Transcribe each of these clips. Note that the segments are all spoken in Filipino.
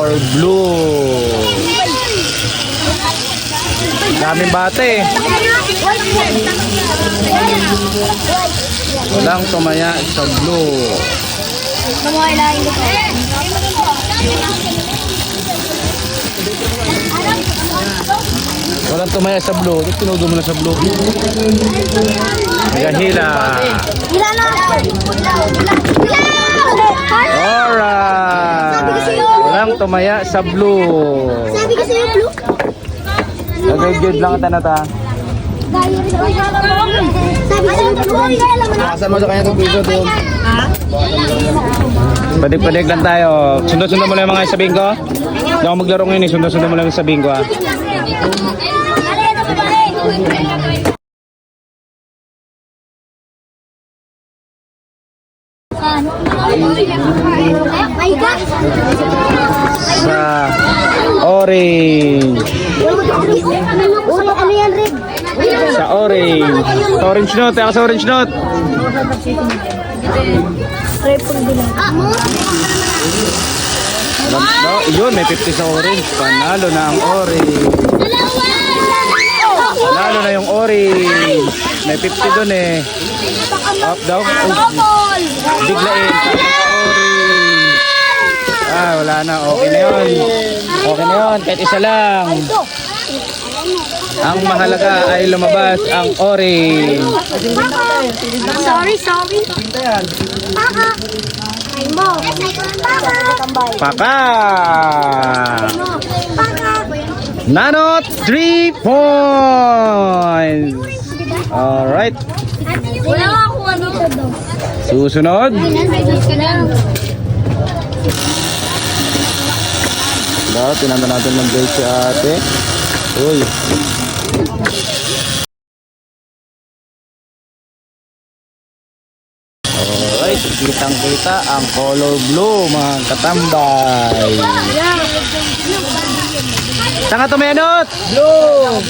color blue. Daming bate. Walang tumaya sa blue. Walang tumaya sa blue. Tinudo mo na sa blue. Nagahila. Alright. Walang tumaya sa blue. Sabi kasi yung blue. Nagagod lang ito na ta. Sabi kasi yung blue. Nakasan mo sa kanya itong piso doon. Padig-padig lang tayo. Sunod-sunod mo lang yung mga sabihin ko. Hindi ako maglaro ngayon eh. Sunod-sunod mo lang yung sabihin ko ha. My God! Sa orange. Ano yan, Red? Sa orange. Sa orange note. Sa orange note. Yun, may 50 sa orange. Panalo na ang orange. Panalo na yung orange. May 50 dun eh. Up daw. Biglain. Orange. Ah, wala na. Okay na yun. Okay na yun. Kahit isa lang. Ang mahalaga ay lumabas ang orange. Sorry. Paka. Ay mo. Paka. Paka. Nanot 3 points. Alright. Wala ako ano dito. Susunod. Tinanda natin ng break si ate. Uy. Alright, kitang-kita ang color blue mga katambay. Saan ka tumenot? Blue.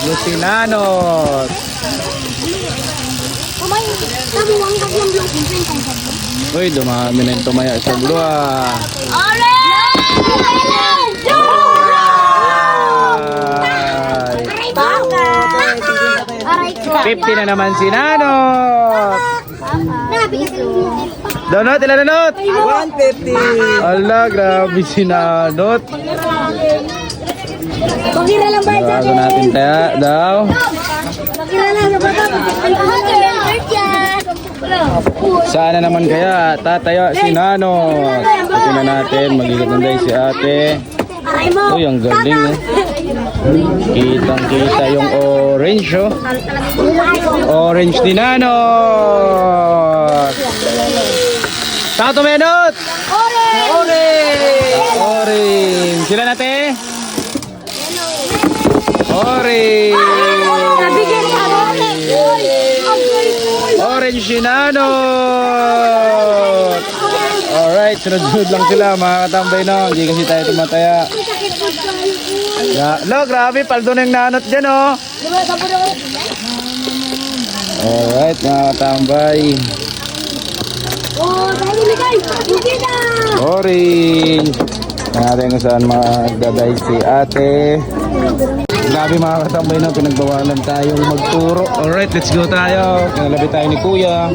Blue si Nanot. Sabi mo ang tatlong blue. Uy, dumami na yung tumaya sa blue ah. Alright. 50 na naman si Nanot. Donut, ilan Nanot? 150. Ala, grabe si Nanot. Pakira lang ba? Bago natin kaya daw. Pakira lang ba? Sana naman kaya tatayo si Nanot. Tingnan natin, mag-ikot ng day si ate. Uy, ang galing eh. Kitang-kita yung orange oh. Orange ni Nanot. Saan ito Menot? Orange! Orange! Sila natin? Orange! Orange si Nanot! Alright, sunod-sunod lang sila mga katambay no. Hindi kasi tayo tumataya. Lo, grabe, paldo na yung Nanot dyan oh. Alright mga katambay. Orange. Natin kung saan magdaday si ate. Grabe mga katambay no, pinagbawalan tayong magturo. Alright, let's go tayo. Kinalabi tayo ni kuya.